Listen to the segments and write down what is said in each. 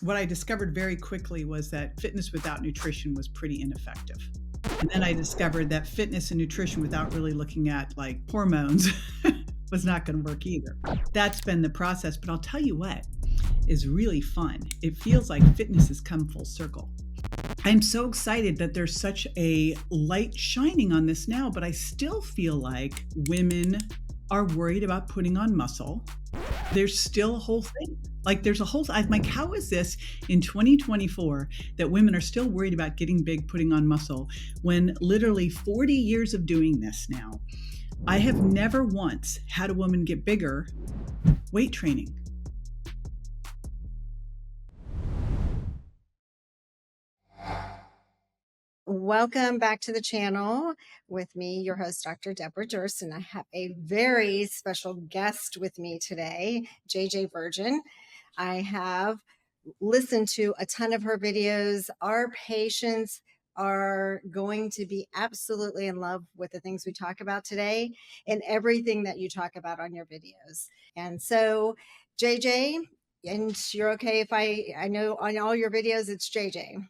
What I discovered very quickly was that fitness without nutrition was pretty ineffective. And then I discovered that fitness and nutrition without really looking at like hormones was not going to work either. That's been the process. But I'll tell you what is really fun. It feels like fitness has come full circle. I'm so excited that there's such a light shining on this now, but I still feel like women are worried about putting on muscle. There's still a whole thing. Like there's a whole, I'm like, how is this in 2024 that women are still worried about getting big, putting on muscle, when literally 40 years of doing this now, I have never once had a woman get bigger weight training. Welcome back to the channel with me, your host, Dr. Debra Durst, and I have a very special guest with me today, JJ Virgin. I have listened to a ton of her videos. Our patients are going to be absolutely in love with the things we talk about today and everything that you talk about on your videos. And so, JJ, and you're okay if I know on all your videos it's JJ.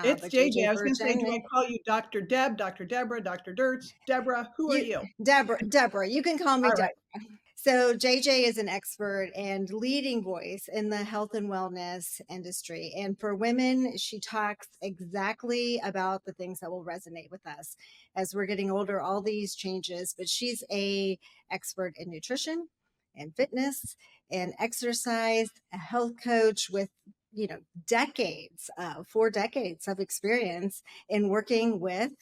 It's But JJ. JJ I was going to say, do Virgin, I call you Dr. Deb, Dr. Deborah, Dr. Durst, Deborah? Who are you? Debra, you can call me All Debra. right. So JJ is an expert and leading voice in the health and wellness industry. And for women, she talks exactly about the things that will resonate with us as we're getting older, all these changes. But she's a expert in nutrition and fitness and exercise, a health coach with decades, 4 decades of experience in working with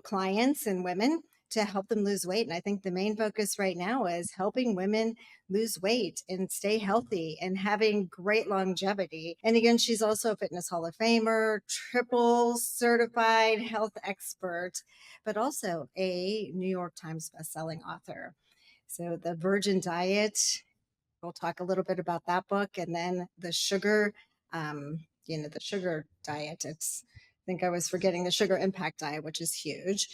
clients and women to help them lose weight. And I think the main focus right now is helping women lose weight and stay healthy and having great longevity. And again, she's also a Fitness Hall of Famer, triple certified health expert, but also a New York Times bestselling author. So the Virgin Diet, we'll talk a little bit about that book, and then the sugar, the sugar diet. I think I was forgetting the sugar impact diet, which is huge.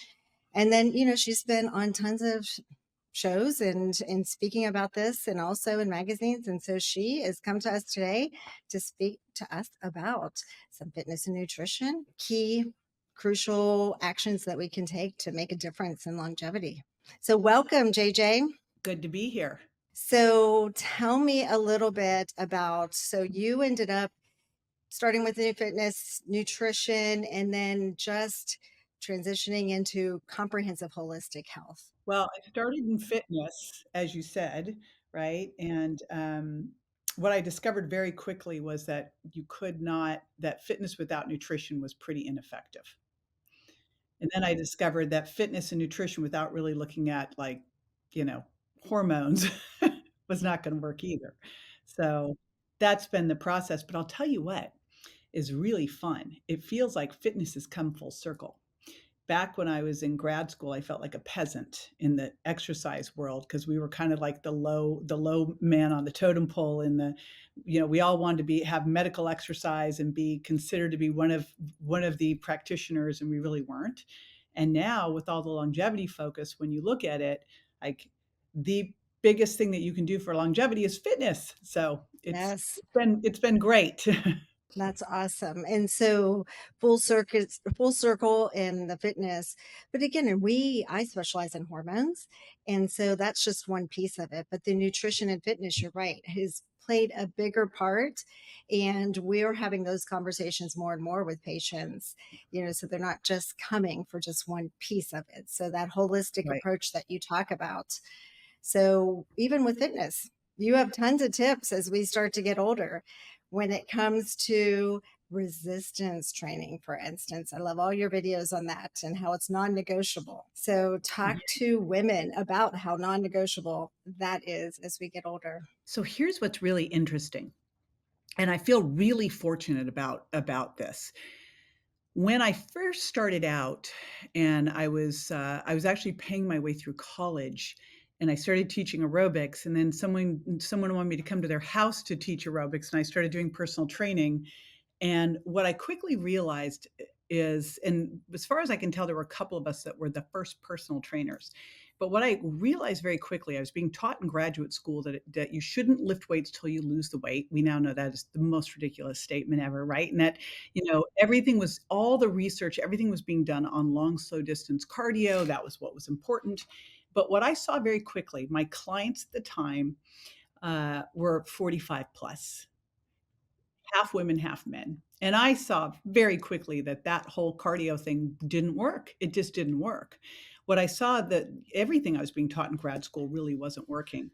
And then, she's been on tons of shows and speaking about this and also in magazines. And so she has come to us today to speak to us about some fitness and nutrition, key crucial actions that we can take to make a difference in longevity. So welcome, JJ. Good to be here. So tell me a little bit about, so you ended up starting with new fitness, nutrition, and then just transitioning into comprehensive holistic health. Well, I started in fitness, as you said, right? And what I discovered very quickly was that that fitness without nutrition was pretty ineffective. And then I discovered that fitness and nutrition without really looking at like, you know, hormones was not going to work either. So that's been the process. But I'll tell you what is really fun. It feels like fitness has come full circle. Back when I was in grad school, I felt like a peasant in the exercise world because we were kind of like the low man on the totem pole in the, we all wanted to have medical exercise and be considered to be one of the practitioners, and we really weren't. And now with all the longevity focus, when you look at it, like the biggest thing that you can do for longevity is fitness. So Yes. it's been great. That's awesome. And so full circle in the fitness. But again, I specialize in hormones. And so that's just one piece of it. But the nutrition and fitness, you're right, has played a bigger part. And we're having those conversations more and more with patients, so they're not just coming for just one piece of it. So that holistic Right. approach that you talk about. So even with fitness, you have tons of tips as we start to get older when it comes to resistance training, for instance. I love all your videos on that and how it's non-negotiable. So talk to women about how non-negotiable that is as we get older. So here's what's really interesting, and I feel really fortunate about this. When I first started out, and I was actually paying my way through college, and I started teaching aerobics, and then someone wanted me to come to their house to teach aerobics, and I started doing personal training. And what I quickly realized is, and as far as I can tell, there were a couple of us that were the first personal trainers. But what I realized very quickly, I was being taught in graduate school that you shouldn't lift weights till you lose the weight. We now know that is the most ridiculous statement ever, right? And that, everything was all the research, everything was being done on long, slow distance cardio. That was what was important. But what I saw very quickly, my clients at the time were 45 plus, half women, half men. And I saw very quickly that that whole cardio thing didn't work. It just didn't work. What I saw that everything I was being taught in grad school really wasn't working.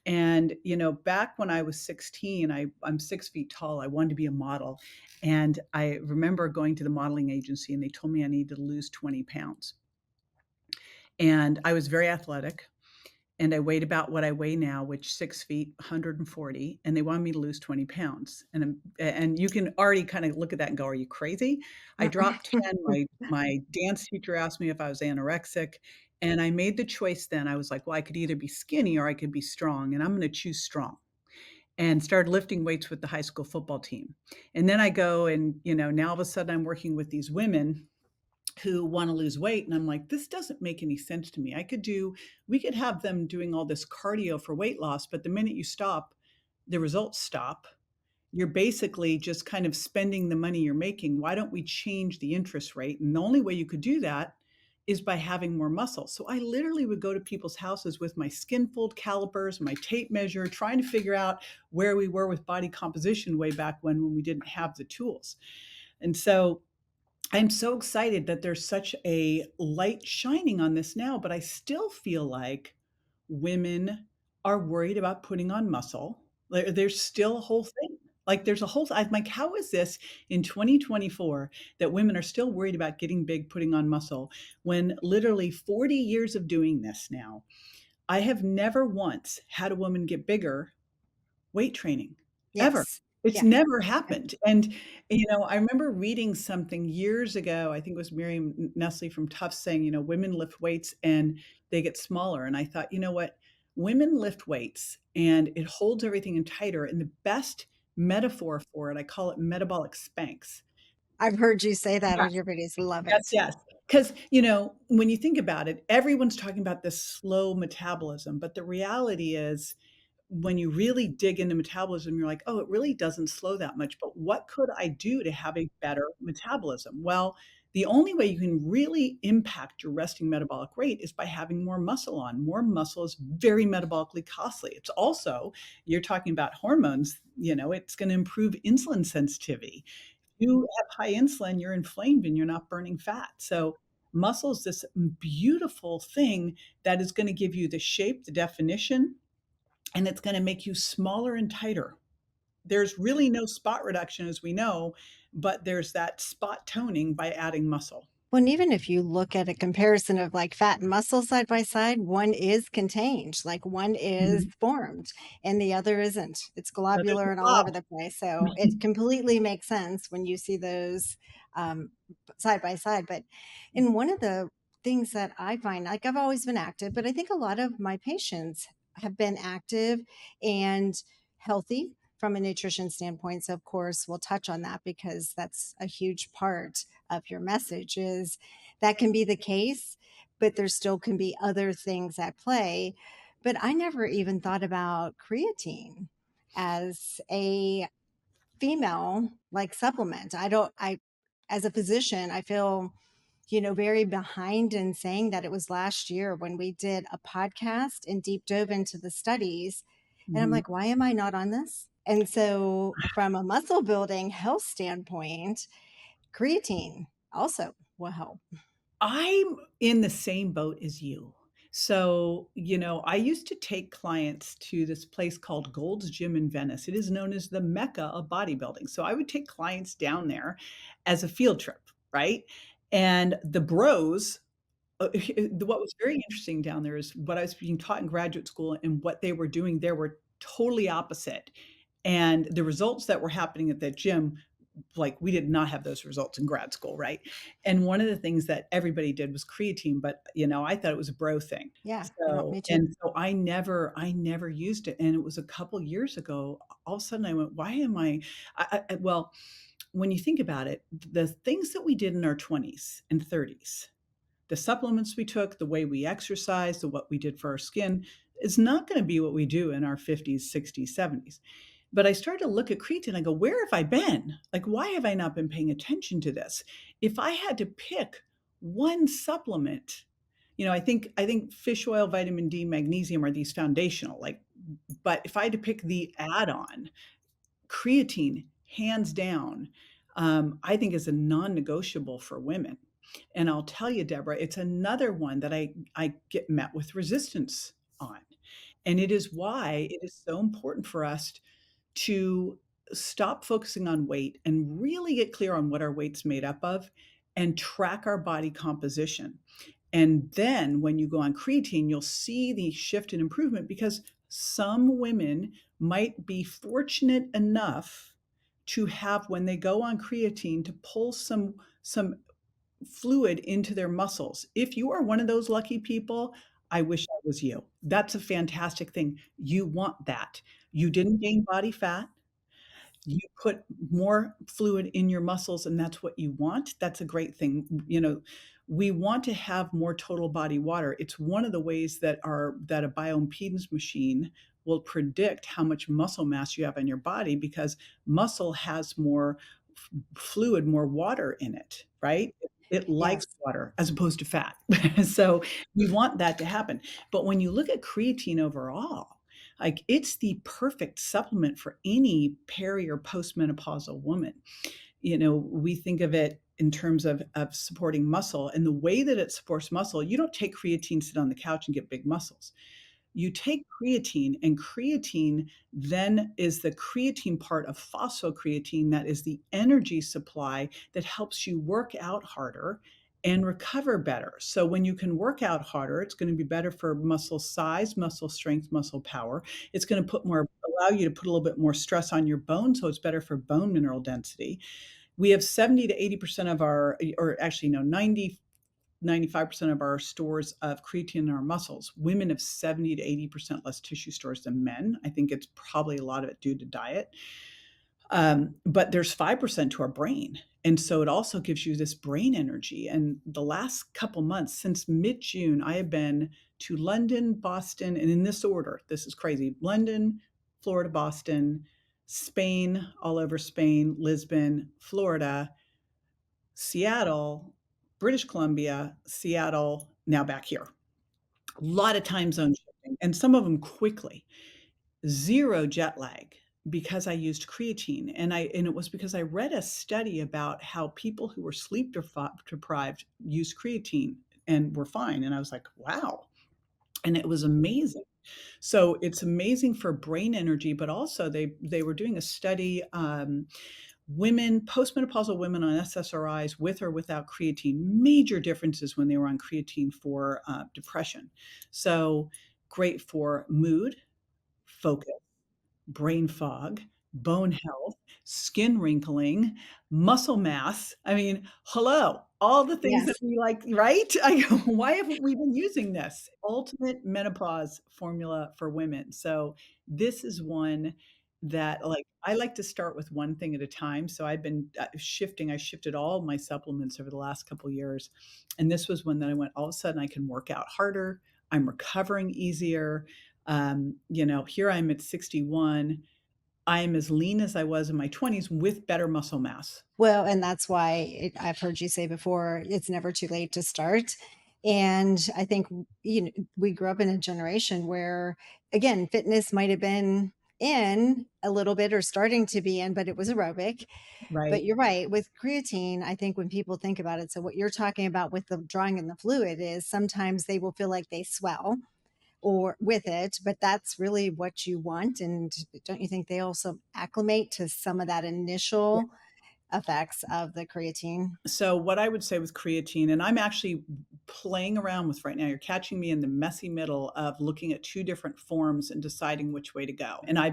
And, back when I was 16, I'm 6 feet tall. I wanted to be a model. And I remember going to the modeling agency and they told me I needed to lose 20 pounds. And I was very athletic and I weighed about what I weigh now, which 6 feet, 140, and they wanted me to lose 20 pounds. And you can already kind of look at that and go, are you crazy? I dropped 10. My dance teacher asked me if I was anorexic. And I made the choice then. I was like, well, I could either be skinny or I could be strong. And I'm going to choose strong and started lifting weights with the high school football team. And then I go and, now all of a sudden I'm working with these women who want to lose weight. And I'm like, this doesn't make any sense to me. We could have them doing all this cardio for weight loss, but the minute you stop, the results stop. You're basically just kind of spending the money you're making. Why don't we change the interest rate? And the only way you could do that is by having more muscle. So I literally would go to people's houses with my skin fold calipers, my tape measure, trying to figure out where we were with body composition way back when we didn't have the tools. And so I'm so excited that there's such a light shining on this now, but I still feel like women are worried about putting on muscle. There's still a whole thing. Like there's a whole I'm like, how is this in 2024 that women are still worried about getting big, putting on muscle when literally 40 years of doing this now, I have never once had a woman get bigger weight training, ever. Yes. It's Yeah. never happened, and, I remember reading something years ago, I think it was Miriam Nestle from Tufts saying, "Women lift weights and they get smaller," and I thought, "You know what? Women lift weights and it holds everything in tighter," and the best metaphor for it, I call it metabolic Spanx. I've heard you say that Yeah. on your videos. Love Yes, it. yes. Because, when you think about it, everyone's talking about this slow metabolism, but the reality is when you really dig into metabolism, you're like, "Oh, it really doesn't slow that much, but what could I do to have a better metabolism?" Well, the only way you can really impact your resting metabolic rate is by having more muscle on. More muscle is very metabolically costly. It's also you're talking about hormones, it's gonna improve insulin sensitivity. If you have high insulin, you're inflamed and you're not burning fat. So, muscle is this beautiful thing that is gonna give you the shape, the definition, and it's gonna make you smaller and tighter. There's really no spot reduction as we know, but there's that spot toning by adding muscle. Well, and even if you look at a comparison of like fat and muscle side by side, one is contained, like one is Mhm. formed and the other isn't. It's So there's globular a and all over blob. the place. So it completely makes sense when you see those side by side. But in one of the things that I find, like I've always been active, but I think a lot of my patients have been active and healthy from a nutrition standpoint. So, of course, we'll touch on that because that's a huge part of your message is that can be the case, but there still can be other things at play. But I never even thought about creatine as a female like supplement. As a physician, I feel, very behind in saying that it was last year when we did a podcast and deep dove into the studies. And I'm Mhm. like, why am I not on this? And so, from a muscle building health standpoint, creatine also will help. I'm in the same boat as you. So, I used to take clients to this place called Gold's Gym in Venice. It is known as the Mecca of bodybuilding. So I would take clients down there as a field trip, right? And the bros, what was very interesting down there is what I was being taught in graduate school and what they were doing there were totally opposite. And the results that were happening at that gym, like we did not have those results in grad school, right? And one of the things that everybody did was creatine, but I thought it was a bro thing. Yeah, no, So me too. and so I never used it. And it was a couple years ago, all of a sudden I went, why am well, when you think about it, the things that we did in our 20s and 30s the supplements we took, the way we exercised, the what we did for our skin is not going to be what we do in our 50s, 60s, 70s. But I started to look at creatine. I go, where have I been? Like, why have I not been paying attention to this? If I had to pick one supplement, I think fish oil, vitamin D, magnesium are these foundational. Like, but if I had to pick the add-on, creatine, hands down, I think is a non-negotiable for women. And I'll tell you, Deborah, it's another one that I get met with resistance on. And it is why it is so important for us to stop focusing on weight and really get clear on what our weight's made up of and track our body composition. And then when you go on creatine, you'll see the shift and improvement because some women might be fortunate enough to have, when they go on creatine, to pull some fluid into their muscles. If you are one of those lucky people, I wish I was you. That's a fantastic thing. You want that. You didn't gain body fat. You put more fluid in your muscles, and that's what you want. That's a great thing. We want to have more total body water. It's one of the ways that a bioimpedance machine will predict how much muscle mass you have in your body because muscle has more fluid, more water in it, right? It likes Yes. water as opposed to fat. So we want that to happen. But when you look at creatine overall, like it's the perfect supplement for any peri or postmenopausal woman. We think of it in terms of supporting muscle, and the way that it supports muscle, you don't take creatine, sit on the couch and get big muscles. You take creatine, and creatine then is the creatine part of phosphocreatine that is the energy supply that helps you work out harder and recover better. So when you can work out harder, it's going to be better for muscle size, muscle strength, muscle power. It's going to allow you to put a little bit more stress on your bone, so it's better for bone mineral density. We have 70 to 80% of our, or actually no, 95% of our stores of creatine in our muscles. Women have 70 to 80% less tissue stores than men. I think it's probably a lot of it due to diet. But there's 5% to our brain. And so it also gives you this brain energy. And the last couple months, since mid June, I have been to London, Boston, and in this order, this is crazy: London, Florida, Boston, Spain, all over Spain, Lisbon, Florida, Seattle, British Columbia, Seattle, now back here. A lot of time zone shifting, and some of them quickly. Zero jet lag because I used creatine, and it was because I read a study about how people who were sleep deprived used creatine and were fine, and I was like, "Wow." And it was amazing. So it's amazing for brain energy, but also they were doing a study, women, postmenopausal women on SSRIs with or without creatine, major differences when they were on creatine for depression. So great for mood, focus, brain fog, bone health, skin wrinkling, muscle mass. I mean, hello, all the things that Yes. we like, right? I go, why haven't we been using this? Ultimate menopause formula for women. So this is one that, like, I like to start with one thing at a time. So I've been shifting. I shifted all my supplements over the last couple years, and this was one that I went. All of a sudden, I can work out harder. I'm recovering easier. Here I'm at 61. I'm as lean as I was in my 20s with better muscle mass. Well, and that's why I've heard you say before, it's never too late to start. And I think, we grew up in a generation where, again, fitness might have been in a little bit or starting to be in, but it was aerobic. But Right. you're right. With creatine, I think when people think about it, so what you're talking about with the drawing in the fluid is sometimes they will feel like they swell or with it, but that's really what you want. And don't you think they also acclimate to some of that initial effects of the creatine? So what I would say with creatine, and I'm actually playing around with right now, you're catching me in the messy middle of looking at two different forms and deciding which way to go. And I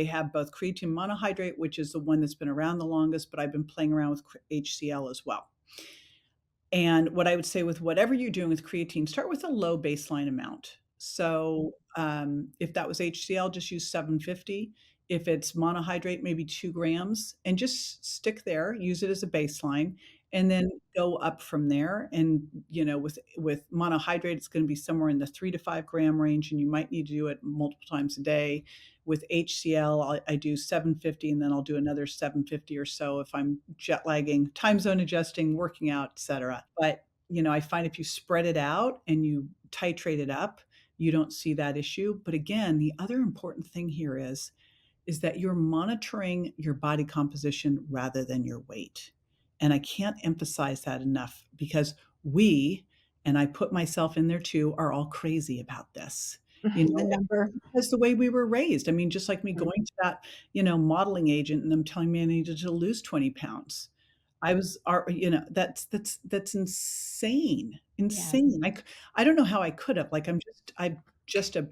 have both creatine monohydrate, which is the one that's been around the longest, but I've been playing around with HCl as well. And what I would say with whatever you're doing with creatine, start with a low baseline amount. So, if that was HCl, just use 750. If it's monohydrate, maybe 2 grams, and just stick there, use it as a baseline. and then go up from there. And, with monohydrate, it's gonna be somewhere in the 3 to 5 gram range, and you might need to do it multiple times a day. With HCl, I do 750, and then I'll do another 750 or so if I'm jet lagging, time zone adjusting, working out, etcetera. But, I find if you spread it out and you titrate it up, you don't see that issue. But again, the other important thing here is that you're monitoring your body composition rather than your weight. And I can't emphasize that enough because we, and I put myself in there too, are all crazy about this. The number. That's the way we were raised. I mean, just like me going to that, modeling agent and them telling me I needed to lose 20 pounds. I was that's insane, Yeah. insane. I don't know how I could have, like, I'm just a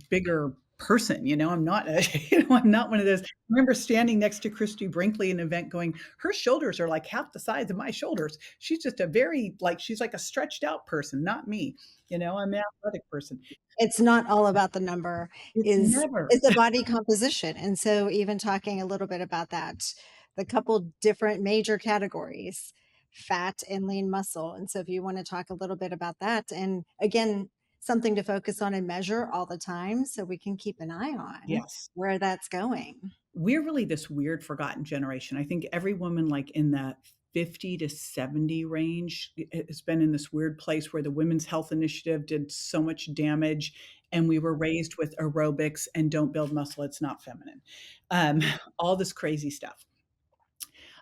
bigger person, I'm not a I'm not one of those. I remember standing next to Christy Brinkley in an event going, "Her shoulders are like half the size of my shoulders. She's just a very she's like a stretched out person, not me." I'm an athletic person. It's not all about the number, It's never. is the body composition, and so even talking a little bit about that, the couple different major categories, fat and lean muscle, and so if you wanna talk a little bit about that, and again, something to focus on and measure all the time so we can keep an eye on Yes. where that's going. We're really this weird forgotten generation. I think every woman, like, in that 50 to 70 range has been in this weird place where the Women's Health Initiative did so much damage, and we were raised with aerobics and don't build muscle, it's not feminine. Um, all this crazy stuff.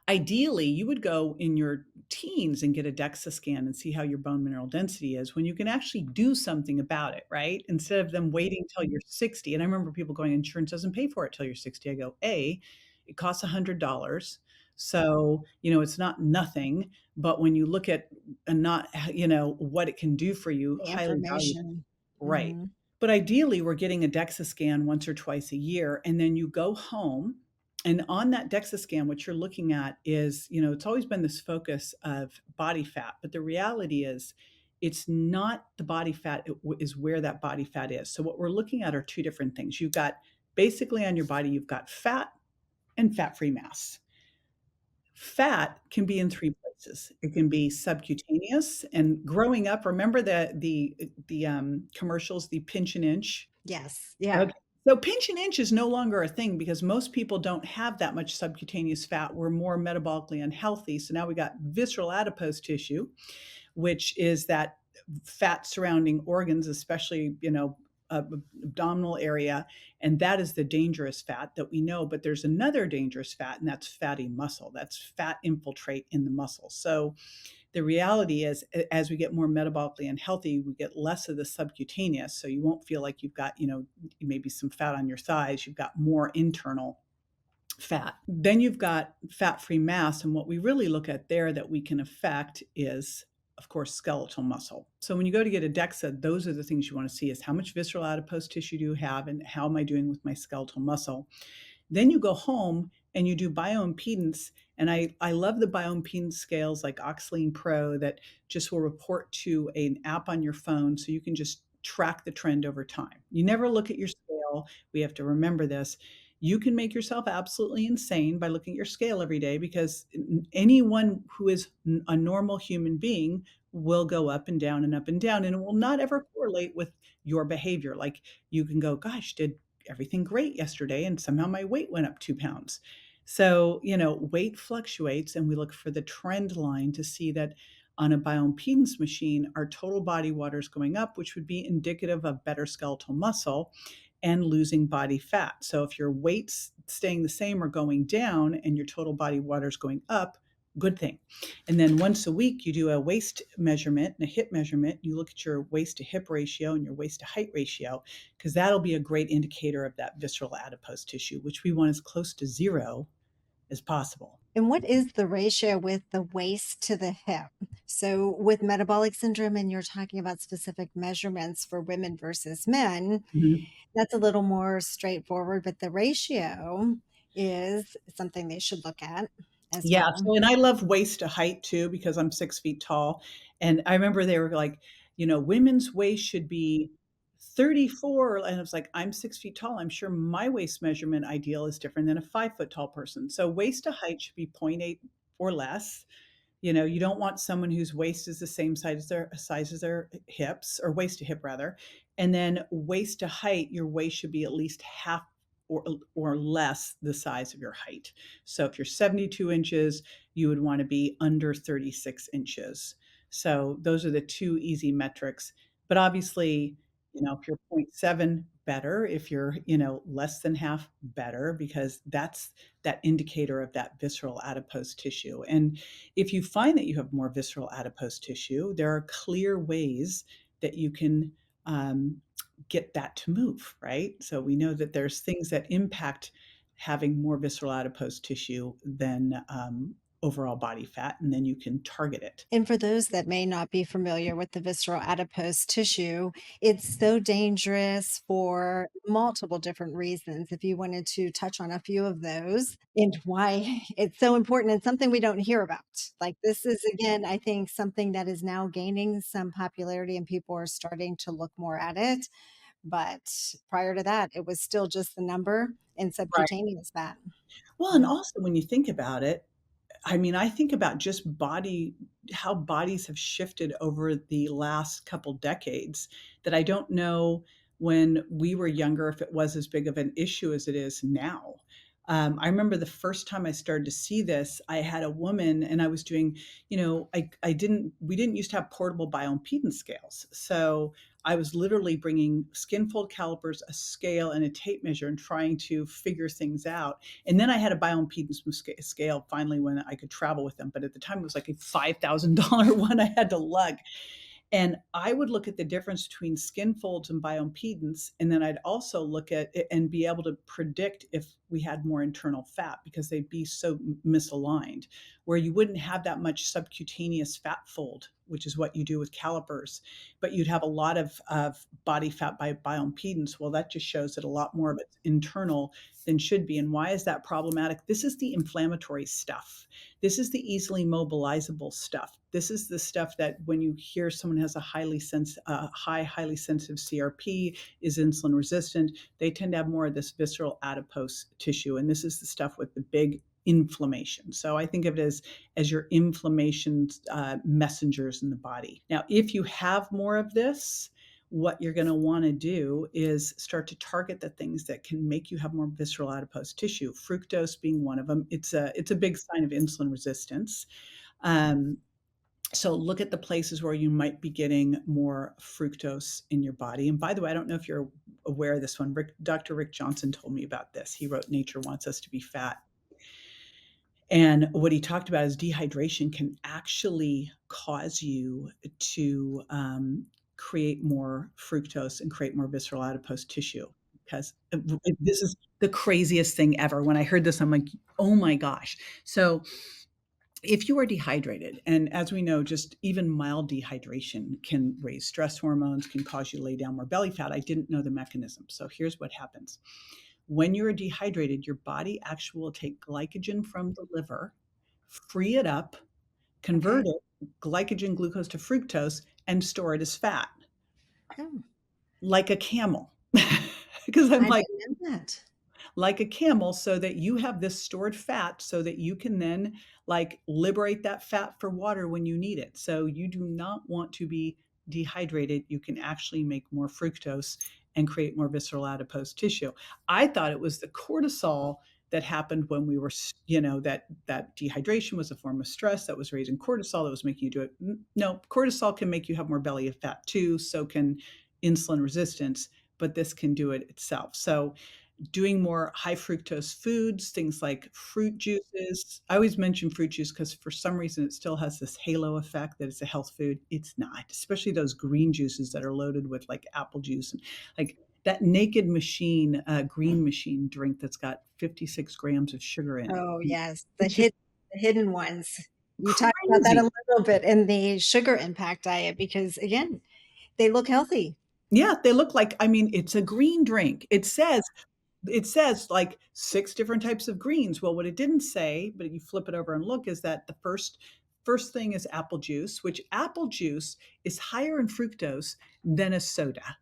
Ideally, you would go in your teens and get a DEXA scan and see how your bone mineral density is when you can actually do something about it, right? Instead of them waiting till you're 60. And I remember people going, insurance doesn't pay for it till you're 60. I go, A, it costs $100. So, it's not nothing. But when you look at and not, what it can do for you, The highly valuable. information. Right. Mhm. But ideally, we're getting a DEXA scan once or twice a year, and then you go home, and on that DEXA scan, what you're looking at is, it's always been this focus of body fat, but the reality is it's not the body fat, is where that body fat is. So what we're looking at are two different things. You've got basically on your body, you've got fat and fat-free mass. Fat can be in 3 places. It can be subcutaneous, and growing up, remember the commercials, the pinch and inch? Yes, yeah. Okay. So pinch and inch is no longer a thing because most people don't have that much subcutaneous fat. We're more metabolically unhealthy. So now we got visceral adipose tissue, which is that fat surrounding organs, especially, abdominal area. And that is the dangerous fat that we know. But there's another dangerous fat, and that's fatty muscle. That's fat infiltrate in the muscle. So the reality is, as we get more metabolically unhealthy, we get less of the subcutaneous. So you won't feel like you've got, maybe some fat on your thighs. You've got more internal fat. Then you've got fat-free mass, and what we really look at there that we can affect is, of course, skeletal muscle. So when you go to get a DEXA, those are the things you want to see: is how much visceral adipose tissue do you have, and how am I doing with my skeletal muscle? Then you go home and you do bioimpedance. And I love the bioimpedance scales like Oxyline Pro that just will report to an app on your phone so you can just track the trend over time. You never look at your scale. We have to remember this. You can make yourself absolutely insane by looking at your scale every day because anyone who is a normal human being will go up and down and up and down, and it will not ever correlate with your behavior. Like, you can go, gosh, did everything great yesterday and somehow my weight went up 2 pounds. So, weight fluctuates, and we look for the trend line to see that on a bioimpedance machine, our total body water is going up, which would be indicative of better skeletal muscle and losing body fat. So if your weight's staying the same or going down and your total body water is going up, good thing. And then once a week, you do a waist measurement and a hip measurement. You look at your waist to hip ratio and your waist to height ratio, because that'll be a great indicator of that visceral adipose tissue, which we want as close to zero as possible. And what is the ratio with the waist to the hip? So, with metabolic syndrome, and you're talking about specific measurements for women versus men, Mhm. that's a little more straightforward, but the ratio is something they should look at as Yeah, well. so and I love waist to height too because I'm 6 feet tall, and I remember they were like, "Women's waist should be 34," and I was like, "I'm 6 feet tall, I'm sure my waist measurement ideal is different than a 5-foot tall person." So waist to height should be point 0.8 or less. You don't want someone whose waist is the same size as their hips, or waist to hip rather. And then waist to height, your waist should be at least half or less the size of your height. So if you're 72 inches, you would want to be under 36 inches. So those are the two easy metrics. But obviously, if you're zero point 0.7, better. If you're, less than half, better, because that's that indicator of that visceral adipose tissue. And if you find that you have more visceral adipose tissue, there are clear ways that you can get that to move, right? So we know that there's things that impact having more visceral adipose tissue than overall body fat, and then you can target it. And for those that may not be familiar with the visceral adipose tissue, it's so dangerous for multiple different reasons. If you wanted to touch on a few of those and why it's so important and something we don't hear about. Like this is, again, I think something that is now gaining some popularity and people are starting to look more at it. But prior to that, it was still just the number and Right. subcutaneous fat. Well, and Mhm. also when you think about it, I mean, I think about just how bodies have shifted over the last couple decades, that I don't know when we were younger if it was as big of an issue as it is now. I remember the first time I started to see this, I had a woman and I was doing, we didn't used to have portable bioimpedance scales. So I was literally bringing skin fold calipers, a scale, and a tape measure and trying to figure things out. And then I had a bioimpedance scale finally when I could travel with them. But at the time, it was like a $5,000 one I had to lug. And I would look at the difference between skin folds and bioimpedance. And then I'd also look at it and be able to predict if we had more internal fat, because they'd be so misaligned, where you wouldn't have that much subcutaneous fat fold, which is what you do with calipers, but you'd have a lot of body fat by bioimpedance. Well, that just shows that a lot more of it's internal than should be. And why is that problematic? This is the inflammatory stuff. This is the easily mobilizable stuff. This is the stuff that when you hear someone has a highly sensitive CRP, is insulin resistant, they tend to have more of this visceral adipose tissue. And this is the stuff with the big inflammation. So I think of it as your inflammation messengers in the body. Now, if you have more of this, what you're going to want to do is start to target the things that can make you have more visceral adipose tissue. Fructose being one of them. It's a big sign of insulin resistance. Um, so look at the places where you might be getting more fructose in your body. And by the way, I don't know if you're aware of this one. Dr. Rick Johnson told me about this. He wrote Nature Wants Us to Be Fat. And what he talked about is dehydration can actually cause you to create more fructose and create more visceral adipose tissue. Because this is the craziest thing ever. When I heard this, I'm like, oh my gosh. So if you are dehydrated, and as we know, just even mild dehydration can raise stress hormones, can cause you to lay down more belly fat. I didn't know the mechanism. So here's what happens. When you're dehydrated, your body actually will take glycogen from the liver, free it up, convert Okay. it, glycogen, glucose to fructose, and store it as fat, Oh, like a camel. Because I'm I like, didn't know that. like a camel, so that you have this stored fat so that you can then like liberate that fat for water when you need it. So you do not want to be dehydrated. You can actually make more fructose and create more visceral adipose tissue. I thought it was the cortisol that happened when we were, that dehydration was a form of stress that was raising cortisol that was making you do it. No, cortisol can make you have more belly fat too. So can insulin resistance, but this can do it itself. So doing more high fructose foods, things like fruit juices. I always mention fruit juice because for some reason it still has this halo effect that it's a health food. It's not, especially those green juices that are loaded with like apple juice and like that Naked Machine green machine drink that's got 56 grams of sugar in it. Oh, yes, It's just the hidden ones. You talked about that a crazy. little bit in the sugar impact diet because, again, they look healthy. Yeah, they look like, I mean, it's a green drink. It says like 6 different types of greens. Well, what it didn't say, but you flip it over and look, is that the first thing is apple juice, which apple juice is higher in fructose than a soda.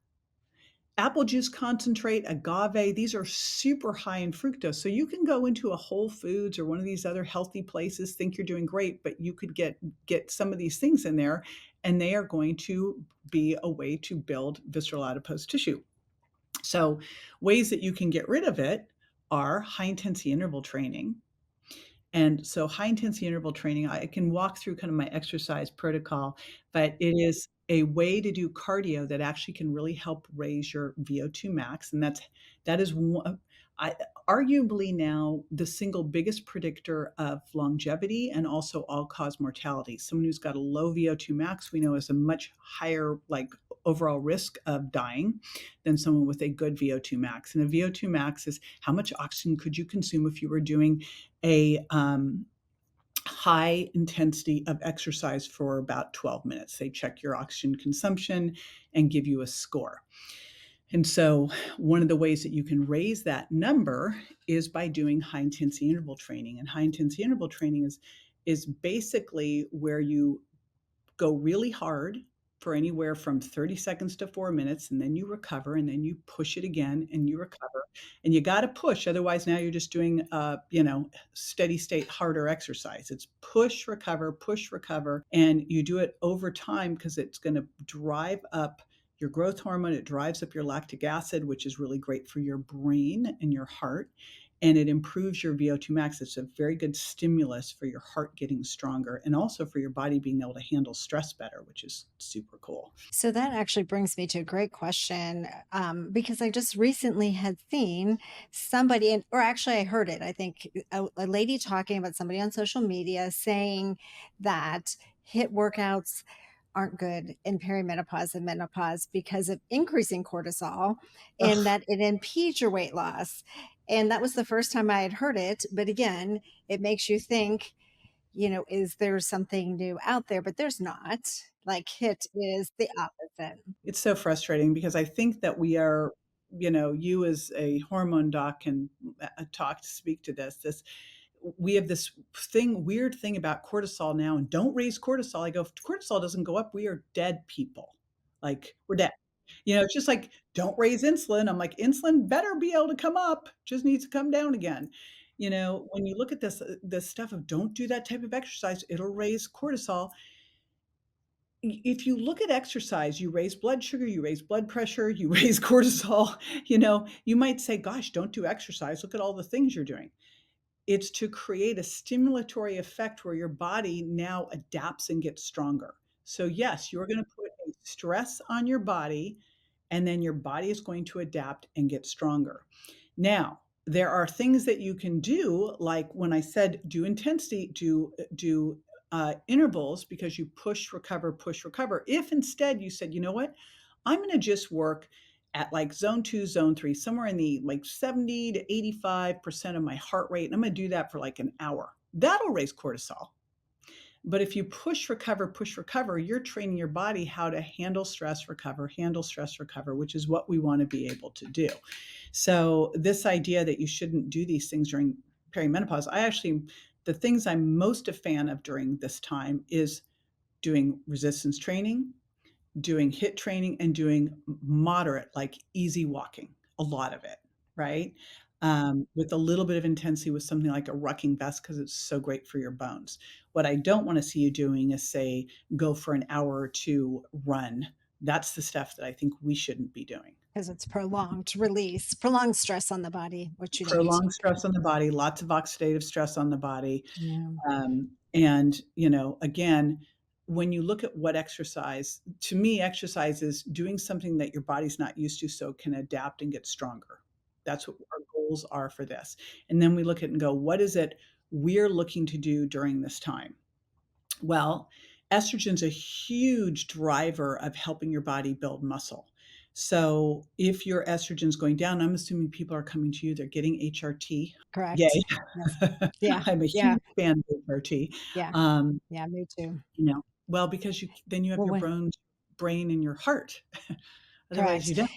apple juice concentrate, agave, these are super high in fructose. So you can go into a Whole Foods or one of these other healthy places, think you're doing great, but you could get some of these things in there, and they are going to be a way to build visceral adipose tissue. So ways that you can get rid of it are high intensity interval training. And so high intensity interval training, I can walk through kind of my exercise protocol, but it is a way to do cardio that actually can really help raise your VO2 max. And that is one, I, arguably now the single biggest predictor of longevity and also all-cause mortality. Someone who's got a low VO2 max, we know is a much higher like overall risk of dying than someone with a good VO2 max. And a VO2 max is how much oxygen could you consume if you were doing a high intensity of exercise for about 12 minutes. They check your oxygen consumption and give you a score. And so, one of the ways that you can raise that number is by doing high intensity interval training. And high intensity interval training is basically where you go really hard for anywhere from 30 seconds to 4 minutes, and then you recover, and then you push it again, and you recover. And you got to push, otherwise, now you're just doing, steady state harder exercise. It's push, recover, and you do it over time because it's going to drive up your growth hormone. It drives up your lactic acid, which is really great for your brain and your heart, and it improves your VO2 max. It's a very good stimulus for your heart getting stronger and also for your body being able to handle stress better, which is super cool. So that actually brings me to a great question, because I just recently had seen somebody, or actually I heard it. I think a lady talking about somebody on social media saying that HIIT workouts aren't good in perimenopause and menopause because of increasing cortisol and Ugh, that it impedes your weight loss. And that was the first time I had heard it. But again, it makes you think, is there something new out there? But there's not. Like HIT is the opposite. it's so frustrating because I think that we are, you as a hormone doc can speak to this. We have this weird thing about cortisol now, and don't raise cortisol. I go, if cortisol doesn't go up, we are dead people. Like we're dead. It's just like, don't raise insulin. I'm like, insulin better be able to come up, just needs to come down again. When you look at this stuff of don't do that type of exercise, it'll raise cortisol. If you look at exercise, you raise blood sugar, you raise blood pressure, you raise cortisol, you might say, gosh, don't do exercise. Look at all the things you're doing. It's to create a stimulatory effect where your body now adapts and gets stronger. So, yes, you're going to put a stress on your body, and then your body is going to adapt and get stronger. Now, there are things that you can do, like when I said do intensity, do intervals, because you push, recover, push, recover. If instead you said, you know what, I'm going to just work at like zone 2, zone 3, somewhere in the like 70 to 85% of my heart rate. And I'm going to do that for like an hour. That'll raise cortisol. But if you push, recover, you're training your body how to handle stress, recover, which is what we want to be able to do. So, this idea that you shouldn't do these things during perimenopause, the things I'm most a fan of during this time is doing resistance training, doing HIIT training, and doing moderate, like easy walking, a lot of it, right? With a little bit of intensity with something like a rucking vest because it's so great for your bones. What I don't want to see you doing is say, go for an hour or two run. That's the stuff that I think we shouldn't be doing. Because it's prolonged release, prolonged stress on the body, what you don't. Prolonged stress on the body, lots of oxidative stress on the body. Yeah, And, again, when you look at what exercise, to me, exercise is doing something that your body's not used to so it can adapt and get stronger. That's what our goals are for this. And then we look at it and go, what is it we're looking to do during this time? Well, estrogen's a huge driver of helping your body build muscle. So if your estrogen's going down, I'm assuming people are coming to you, they're getting HRT. Yay. correct. Yes. Yeah. I'm a Yeah. huge fan of HRT. Yeah. Um, Yeah. Me too. well, because then you have Well, your brain and your heart. Otherwise, correct. you don't.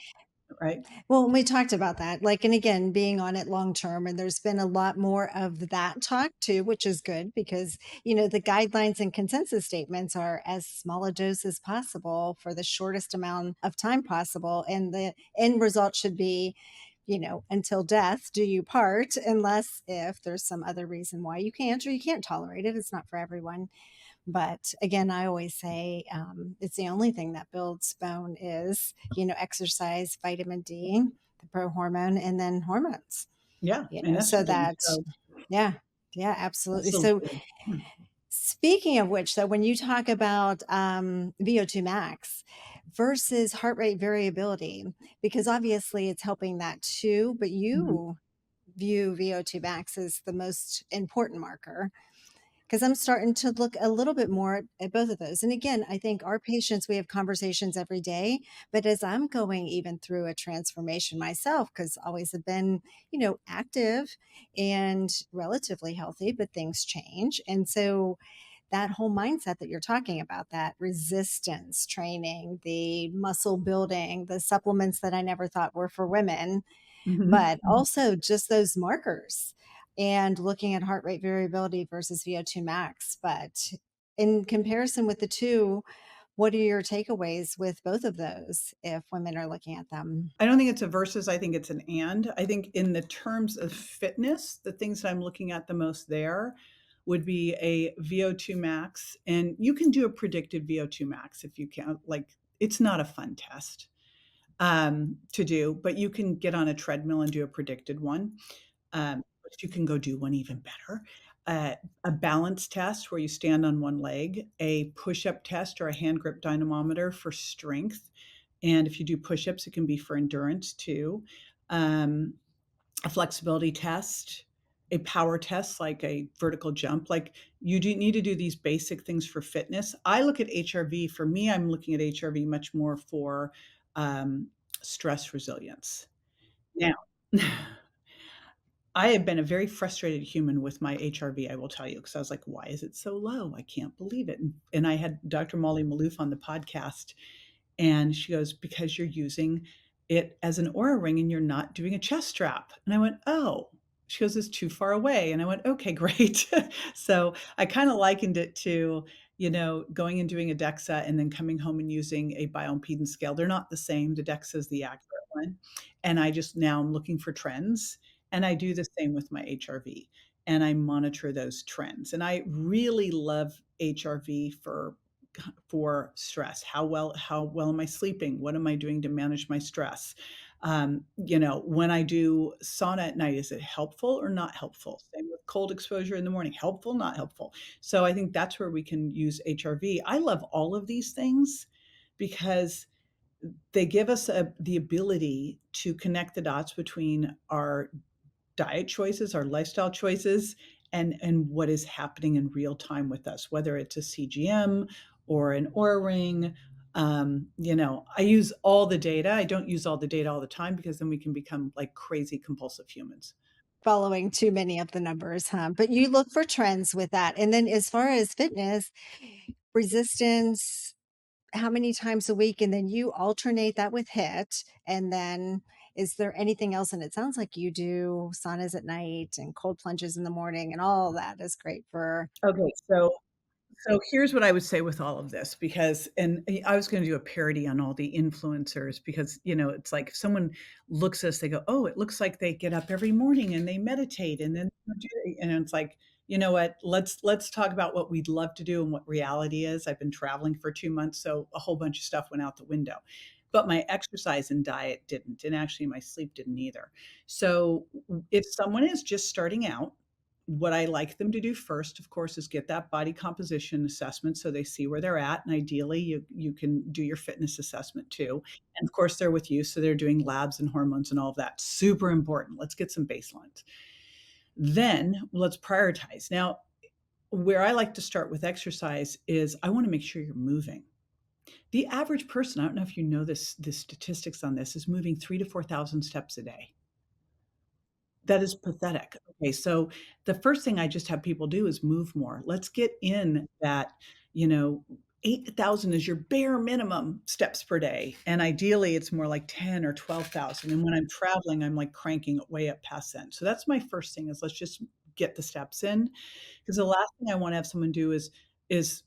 right? Well, we talked about that, like, and again, being on it long term, and there's been a lot more of that talk too, which is good because, the guidelines and consensus statements are as small a dose as possible for the shortest amount of time possible. And the end result should be, until death do you part, unless if there's some other reason why you can't or you can't tolerate it. It's not for everyone. But again, I always say it's the only thing that builds bone is, exercise, vitamin D, the pro hormone, and then hormones, Yeah, and so estrogen, that, so yeah, yeah, absolutely. so So good. Hmm. speaking of which, though, when you talk about VO2 max versus heart rate variability, because obviously it's helping that too, but Mhm. you view VO2 max as the most important marker because I'm starting to look a little bit more at both of those. And again, I think our patients, we have conversations every day, but as I'm going even through a transformation myself, because always have been, active and relatively healthy, but things change. And so that whole mindset that you're talking about, that resistance training, the muscle building, the supplements that I never thought were for women, Mhm. but Mhm. also just those markers and looking at heart rate variability versus VO2 max. But in comparison with the two, what are your takeaways with both of those if women are looking at them? I don't think it's a versus, I think it's an and. I think in the terms of fitness, the things that I'm looking at the most there would be a VO2 max, and you can do a predicted VO2 max if you can. Like, it's not a fun test to do, but you can get on a treadmill and do a predicted one. But you can go do one even better. A balance test where you stand on one leg, a push-up test or a hand grip dynamometer for strength. And if you do push-ups, it can be for endurance too. Um, a flexibility test, a power test like a vertical jump. Like you do need to do these basic things for fitness. I look at HRV. For me, I'm looking at HRV much more for um, stress resilience. Now, I have been a very frustrated human with my HRV, I will tell you, because I was like, why is it so low? I can't believe it. And I had Dr. Molly Maloof on the podcast, and she goes, because you're using it as an aura ring and you're not doing a chest strap. And I went, oh. She goes, it's too far away. And I went, okay, great. So I kind of likened it to, going and doing a DEXA and then coming home and using a bioimpedance scale. They're not the same. The DEXA is the accurate one. And I just now I'm looking for trends. And I do the same with my HRV and I monitor those trends. And I really love HRV for stress. How well am I sleeping? What am I doing to manage my stress? When I do sauna at night, is it helpful or not helpful? Same with cold exposure in the morning, helpful, not helpful. So I think that's where we can use HRV. I love all of these things because they give us the ability to connect the dots between our diet choices, our lifestyle choices, and what is happening in real time with us, whether it's a CGM or an Oura ring. I use all the data. I don't use all the data all the time because then we can become like crazy compulsive humans. Following too many of the numbers, huh? But you look for trends with that. And then as far as fitness, resistance, how many times a week? And then you alternate that with HIIT. And then is there anything else? And it sounds like you do saunas at night and cold plunges in the morning, and all that is great for Okay, so here's what I would say with all of this because and I was gonna do a parody on all the influencers because, it's like if someone looks at us, they go, "Oh, it looks like they get up every morning and they meditate and then and it's like, you know what? Let's talk about what we'd love to do and what reality is. I've been traveling for 2 months, so a whole bunch of stuff went out the window. But my exercise and diet didn't, and actually my sleep didn't either. So, if someone is just starting out what I like them to do first, of course, is get that body composition assessment so they see where they're at. And ideally, you can do your fitness assessment too. And of course, they're with you, so they're doing labs and hormones and all of that. Super important. Let's get some baselines. Then let's prioritize. Now, where I like to start with exercise is I want to make sure you're moving. The average person, I don't know if you know this statistics on this, is moving 3 to 4,000 steps a day. That is pathetic. Okay, so the first thing I just have people do is move more. Let's get in that, you know, 8,000 is your bare minimum steps per day, and ideally, it's more like 10 or 12,000, and when I'm traveling, I'm, like, cranking it way up past then. So that's my first thing is let's just get the steps in, because the last thing I wanna have someone do is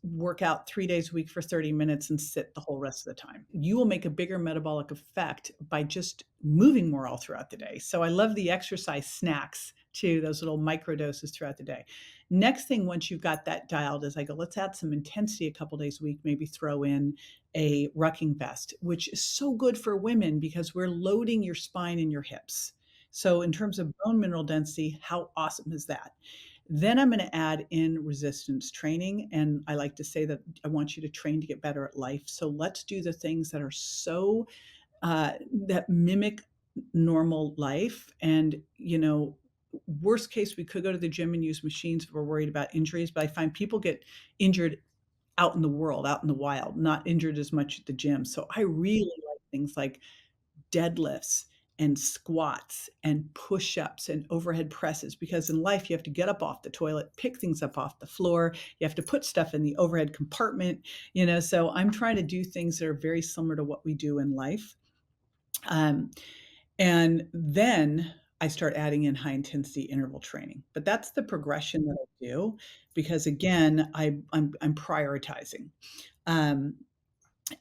work out 3 days a week for 30 minutes and sit the whole rest of the time. You will make a bigger metabolic effect by just moving more all throughout the day. So I love the exercise snacks too, those little micro doses throughout the day. Next thing, once you've got that dialed, is I go, let's add some intensity a couple days a week, maybe throw in a rucking vest, which is so good for women because we're loading your spine and your hips. So in terms of bone mineral density, how awesome is that? Then I'm gonna add in resistance training, and I like to say that I want you to train to get better at life. So let's do the things that are so that mimic normal life. And, worst case, we could go to the gym and use machines if we're worried about injuries, but I find people get injured out in the world, out in the wild, not injured as much at the gym. So I really like things like deadlifts and squats and push-ups and overhead presses, because in life you have to get up off the toilet, pick things up off the floor, you have to put stuff in the overhead compartment, so I'm trying to do things that are very similar to what we do in life. Um, and then I start adding in high intensity interval training. But that's the progression that I do because again, I'm prioritizing. Um,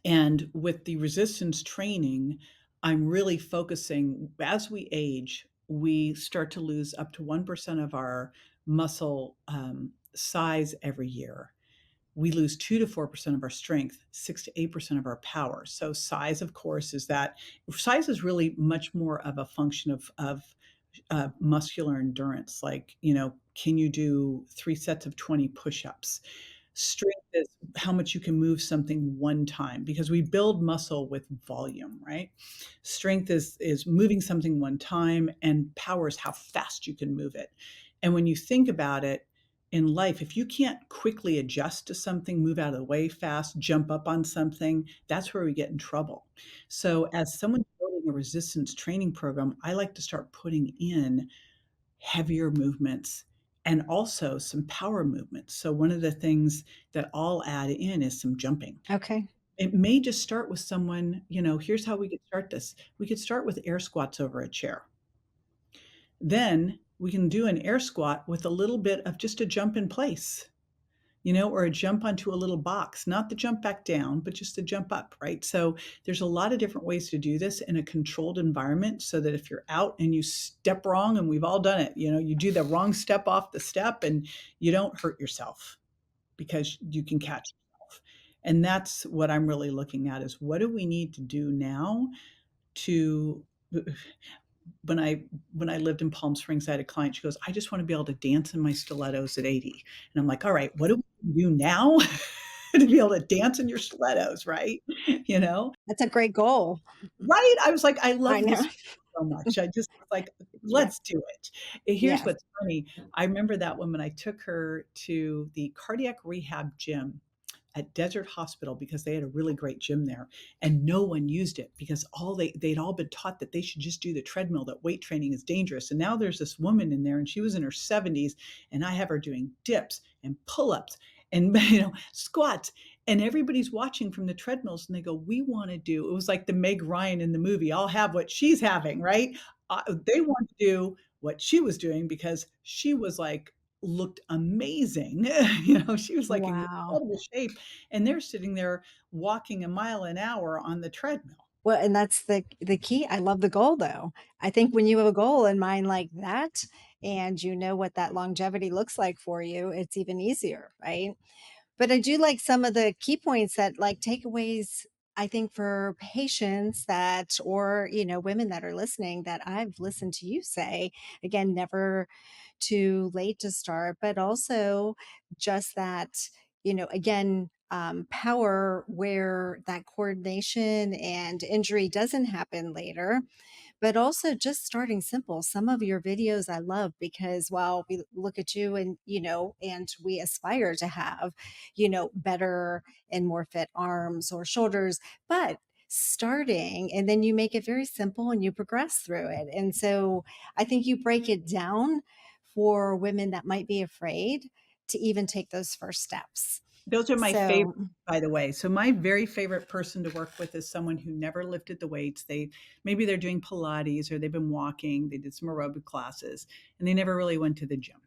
and with the resistance training, I'm really focusing as we age, we start to lose up to 1% of our muscle size every year. We lose 2 to 4% of our strength, 6 to 8% of our power. So size, of course, size is really much more of a function of muscular endurance. Like, can you do 3 sets of 20 push-ups? Strength is how much you can move something one time because we build muscle with volume, right? Strength is moving something one time, and power is how fast you can move it. And when you think about it in life, if you can't quickly adjust to something, move out of the way fast, jump up on something, that's where we get in trouble. So as someone building a resistance training program, I like to start putting in heavier movements and also some power movements. So one of the things that I'll add in is some jumping. Okay. It may just start with someone, here's how we could start this. We could start with air squats over a chair. Then we can do an air squat with a little bit of just a jump in place, or a jump onto a little box, not the jump back down, but just to jump up, right? So there's a lot of different ways to do this in a controlled environment so that if you're out and you step wrong, and we've all done it, you do the wrong step off the step and you don't hurt yourself because you can catch yourself. And that's what I'm really looking at is what do we need to do now to when I lived in Palm Springs, I had a client, she goes, "I just wanna be able to dance in my stilettos at 80." And I'm like, "All right, what do we do now to be able to dance in your stilettos," right? You know? That's a great goal. Right? I was like, "I I love know. this so much." I just was like, Yeah. "Let's do it." And here's Yes. what's funny, I remember that woman, I took her to the cardiac rehab gym at Desert Hospital because they had a really great gym there, and no one used it because they'd all been taught that they should just do the treadmill, that weight training is dangerous. And now there's this woman in there, and she was in her 70s, and I have her doing dips and pull-ups and squats, and everybody's watching from the treadmills, and they go, "We want to do." It was like the Meg Ryan in the movie. I'll have what she's having, right? They want to do what she was doing because she was like looked amazing. She was like in Wow. incredible shape, and they're sitting there walking a mile an hour on the treadmill. Well, and that's the key. I love the goal though. I think when you have a goal in mind like that and you know what that longevity looks like for you, it's even easier, right? But I do like some of the key points that like takeaways I think for patients that or women that are listening that I've listened to you say again never too late to start, but also just that, again, power where that coordination and injury doesn't happen later, but also just starting simple. Some of your videos I love because while we look at you and, and we aspire to have, better and more fit arms or shoulders, but starting and then you make it very simple and you progress through it. And so I think you break it down for women that might be afraid to even take those first steps. Those are my favorite, So by the way. So my very favorite person to work with is someone who never lifted the weights. Maybe they're doing Pilates or they've been walking, they did some aerobic classes, and they never really went to the gym.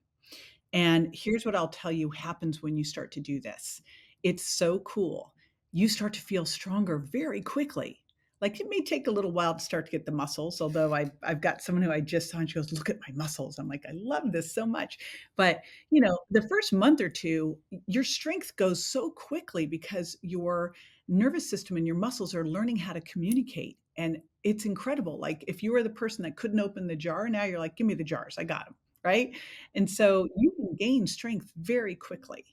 And here's what I'll tell you happens when you start to do this. It's so cool. You start to feel stronger very quickly. Like it may take a little while to start to get the muscles, although I've got someone who I just saw and she goes, look at my muscles. I'm like, I love this so much. But, the first month or two, your strength goes so quickly because your nervous system and your muscles are learning how to communicate. And it's incredible. Like if you were the person that couldn't open the jar, now you're like, give me the jars. I got them. Right. And so you can gain strength very quickly.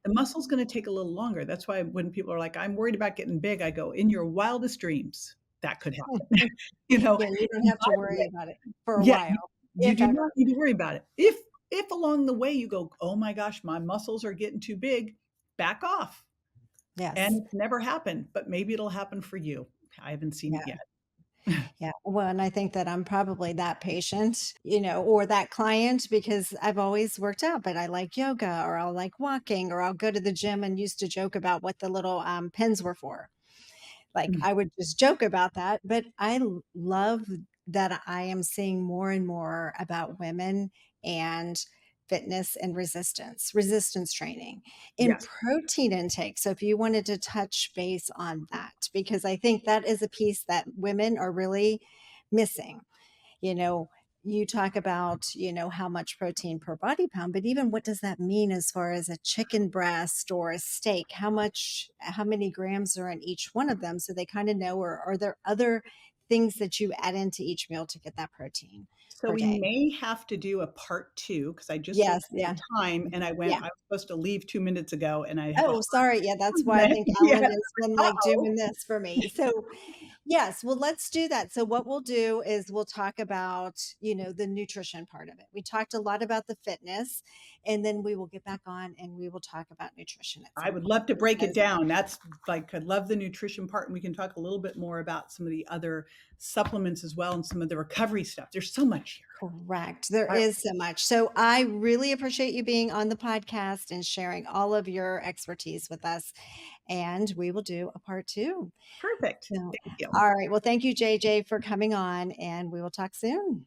The muscle's going to take a little longer. That's why when people are like, I'm worried about getting big, I go, in your wildest dreams, that could happen. you know, yeah, you don't and have by to the worry way, about it for a yeah, while, you if do ever. not need to worry about it. If along the way you go, oh my gosh, my muscles are getting too big, back off. And Yes. it's never happened, but maybe it'll happen for you. I haven't seen it Yeah. yet. Yeah. Well, and I think that I'm probably that patient, or that client because I've always worked out, but I like yoga or I'll like walking or I'll go to the gym and used to joke about what the little pins were for. Like I would just joke about that, but love that I am seeing more and more about women and fitness and resistance training in Yes. protein intake. So if you wanted to touch base on that, because I think that is a piece that women are really missing. you know you talk about how much protein per body pound, but even what does that mean as far as a chicken breast or a steak? How many grams are in each one of them, so they kind of know, or are there other things that you add into each meal to get that protein So per we day? may have to do a part 2 because I just Yes. looked at Yeah. the time and I went, Yeah. I was supposed to leave 2 minutes ago and I have a Oh, hard sorry. Yeah, that's why I minute. think Yeah. Ellen has been like Uh-oh. doing this for me. So, yes, well, let's do that. So, what we'll do is we'll talk about, the nutrition part of it. We talked a lot about the fitness, and then we will get back on and we will talk about nutrition at I some would point love to break it because down. That's like, I love the nutrition part, and we can talk a little bit more about some of the other supplements as well and some of the recovery stuff. There's so much here. correct. There All right, is so much. So, I really appreciate you being on the podcast and sharing all of your expertise with us. And we will do a part two. perfect. So, Thank you. all right. Well, thank you, JJ, for coming on, and we will talk soon.